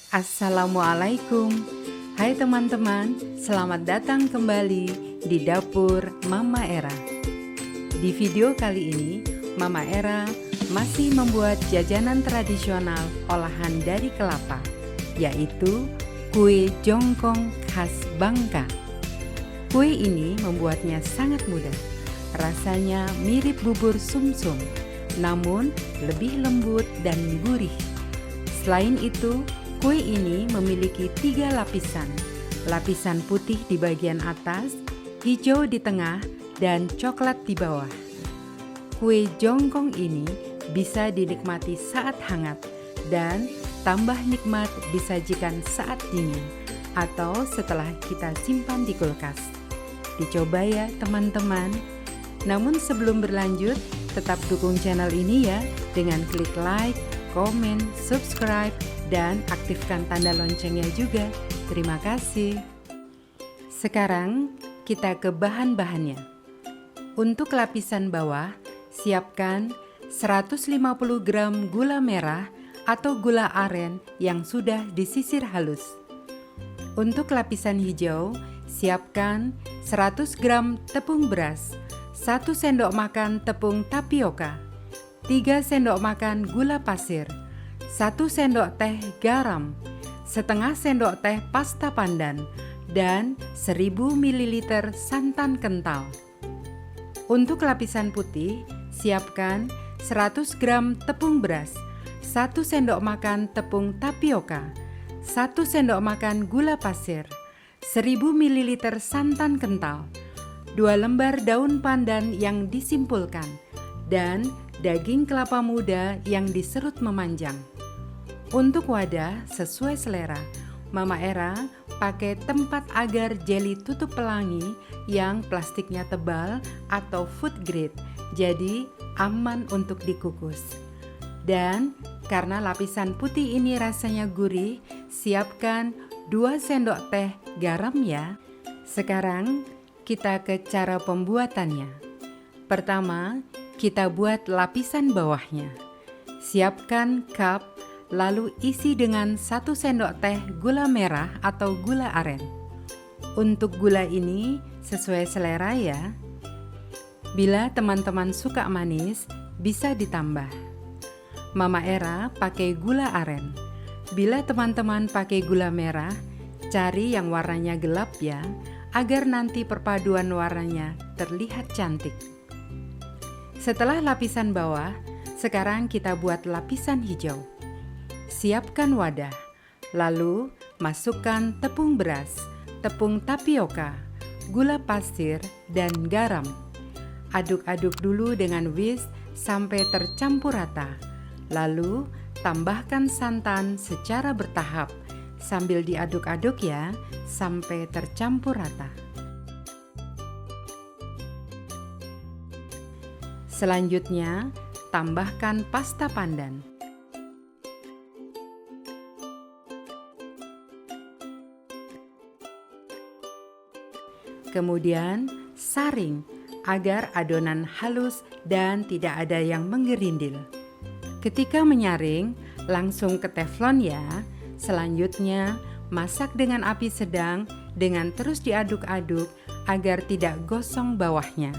Assalamualaikum. Hai teman-teman, selamat datang kembali di dapur Mama Era. Di video kali ini, Mama Era masih membuat jajanan tradisional olahan dari kelapa, yaitu kue jongkong khas Bangka. Kue ini membuatnya sangat mudah. Rasanya mirip bubur sumsum, namun lebih lembut dan gurih. Selain itu, kue ini memiliki 3 lapisan. Lapisan putih di bagian atas, hijau di tengah, dan coklat di bawah. Kue jongkong ini bisa dinikmati saat hangat dan tambah nikmat disajikan saat dingin atau setelah kita simpan di kulkas. Dicoba ya teman-teman. Namun sebelum berlanjut, tetap dukung channel ini ya dengan klik like, komen, subscribe, dan aktifkan tanda loncengnya juga. Terima kasih. Sekarang kita ke bahan-bahannya. Untuk lapisan bawah, siapkan 150 gram gula merah atau gula aren yang sudah disisir halus. Untuk lapisan hijau, siapkan 100 gram tepung beras, 1 sendok makan tepung tapioka, 3 sendok makan gula pasir, 1 sendok teh garam, setengah sendok teh pasta pandan, dan 1000 ml santan kental. Untuk lapisan putih, siapkan 100 gram tepung beras, 1 sendok makan tepung tapioka, 1 sendok makan gula pasir, 1000 ml santan kental, 2 lembar daun pandan yang disimpulkan, dan daging kelapa muda yang diserut memanjang. Untuk wadah sesuai selera, Mama Era pakai tempat agar jeli tutup pelangi yang plastiknya tebal atau food grade, jadi aman untuk dikukus. Dan karena lapisan putih ini rasanya gurih, siapkan 2 sendok teh garam ya. Sekarang kita ke cara pembuatannya. Pertama, kita buat lapisan bawahnya. Siapkan cup, lalu isi dengan 1 sendok teh gula merah atau gula aren. Untuk gula ini sesuai selera ya. Bila teman-teman suka manis, bisa ditambah. Mama Era pakai gula aren. Bila teman-teman pakai gula merah, cari yang warnanya gelap ya, agar nanti perpaduan warnanya terlihat cantik. Setelah lapisan bawah, sekarang kita buat lapisan hijau. Siapkan wadah, lalu masukkan tepung beras, tepung tapioka, gula pasir, dan garam. Aduk-aduk dulu dengan whisk sampai tercampur rata. Lalu tambahkan santan secara bertahap sambil diaduk-aduk ya sampai tercampur rata. Selanjutnya, tambahkan pasta pandan. Kemudian saring agar adonan halus dan tidak ada yang menggerindil. Ketika menyaring, langsung ke teflon ya. Selanjutnya, masak dengan api sedang dengan terus diaduk-aduk agar tidak gosong bawahnya.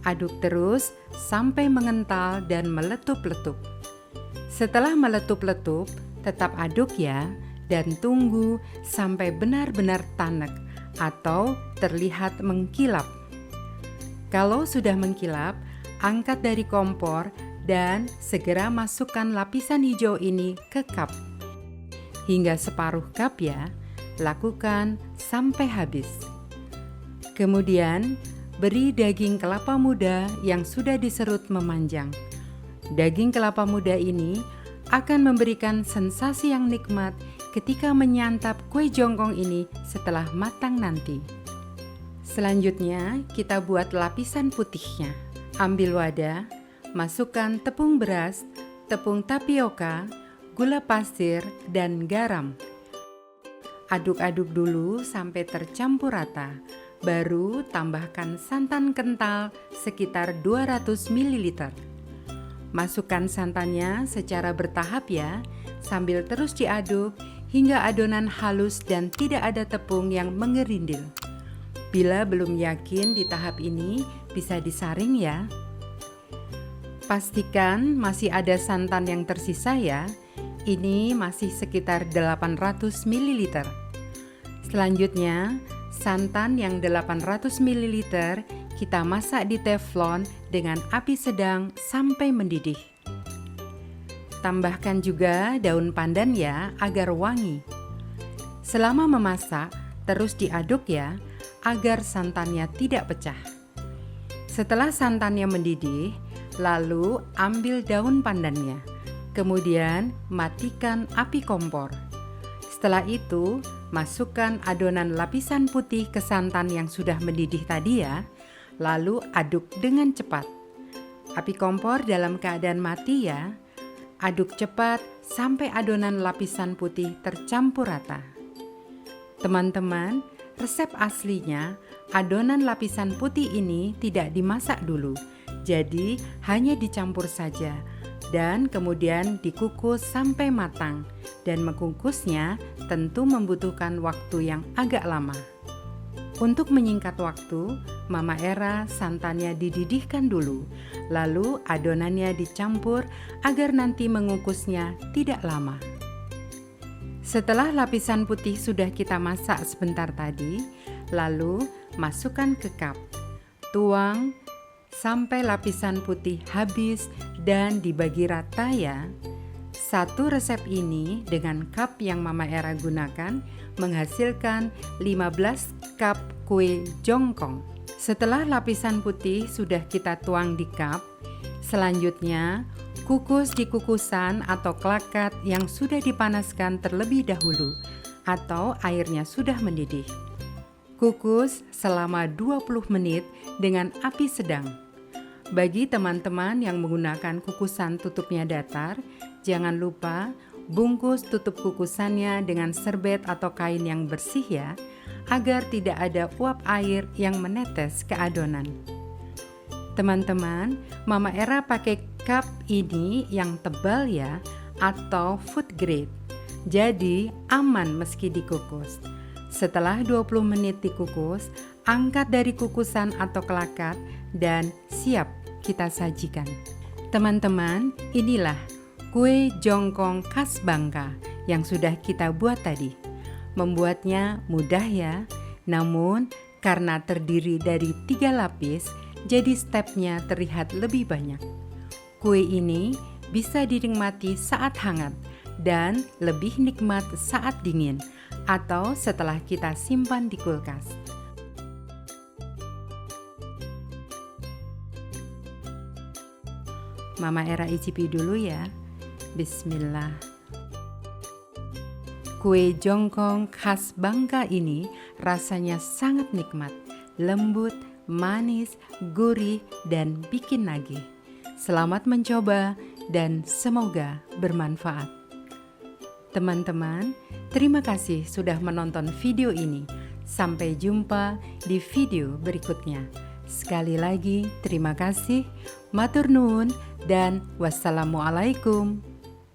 Aduk terus sampai mengental dan meletup-letup. Setelah meletup-letup, tetap aduk ya dan tunggu sampai benar-benar tanek atau terlihat mengkilap. Kalau sudah mengkilap, angkat dari kompor dan segera masukkan lapisan hijau ini ke cup. Hingga separuh cup ya, lakukan sampai habis. Kemudian, beri daging kelapa muda yang sudah diserut memanjang. Daging kelapa muda ini akan memberikan sensasi yang nikmat ketika menyantap kue jongkong ini setelah matang nanti. Selanjutnya, kita buat lapisan putihnya. Ambil wadah, masukkan tepung beras, tepung tapioka, gula pasir, dan garam. Aduk-aduk dulu sampai tercampur rata. Baru tambahkan santan kental sekitar 200 ml. Masukkan santannya secara bertahap ya, sambil terus diaduk hingga adonan halus dan tidak ada tepung yang mengerindil. Bila belum yakin di tahap ini, bisa disaring ya. Pastikan masih ada santan yang tersisa ya. Ini masih sekitar 800 ml. Selanjutnya, santan yang 800 ml kita masak di teflon dengan api sedang sampai mendidih. Tambahkan juga daun pandan ya, agar wangi. Selama memasak, terus diaduk ya, agar santannya tidak pecah. Setelah santannya mendidih, lalu ambil daun pandannya. Kemudian matikan api kompor. Setelah itu, masukkan adonan lapisan putih ke santan yang sudah mendidih tadi ya, lalu aduk dengan cepat. Api kompor dalam keadaan mati ya. Aduk cepat sampai adonan lapisan putih tercampur rata. Teman-teman, resep aslinya adonan lapisan putih ini tidak dimasak dulu, jadi hanya dicampur saja dan kemudian dikukus sampai matang, dan mengukusnya tentu membutuhkan waktu yang agak lama. Untuk menyingkat waktu, Mama Era santannya dididihkan dulu, lalu adonannya dicampur agar nanti mengukusnya tidak lama. Setelah lapisan putih sudah kita masak sebentar tadi, lalu masukkan ke cup. Tuang sampai lapisan putih habis dan dibagi rata ya. Satu resep ini dengan cup yang Mama Era gunakan menghasilkan 15 cup kue jongkong. Setelah lapisan putih sudah kita tuang di cup, selanjutnya kukus di kukusan atau klakat yang sudah dipanaskan terlebih dahulu atau airnya sudah mendidih. Kukus selama 20 menit dengan api sedang. Bagi teman-teman yang menggunakan kukusan tutupnya datar, jangan lupa bungkus tutup kukusannya dengan serbet atau kain yang bersih ya, agar tidak ada uap air yang menetes ke adonan. Teman-teman, Mama Era pakai cup ini yang tebal ya, atau food grade. Jadi aman meski dikukus. Setelah 20 menit dikukus, angkat dari kukusan atau klakat dan siap kita sajikan. Teman-teman, inilah kue jongkong khas Bangka yang sudah kita buat tadi. Membuatnya mudah ya, namun karena terdiri dari 3 lapis, jadi stepnya terlihat lebih banyak. Kue ini bisa dinikmati saat hangat dan lebih nikmat saat dingin atau setelah kita simpan di kulkas. Mama Era icipi dulu ya. Bismillah. Kue jongkong khas Bangka ini rasanya sangat nikmat, lembut, manis, gurih, dan bikin nagih. Selamat mencoba dan semoga bermanfaat. Teman-teman, terima kasih sudah menonton video ini. Sampai jumpa di video berikutnya. Sekali lagi, terima kasih. Matur nuwun dan wassalamualaikum.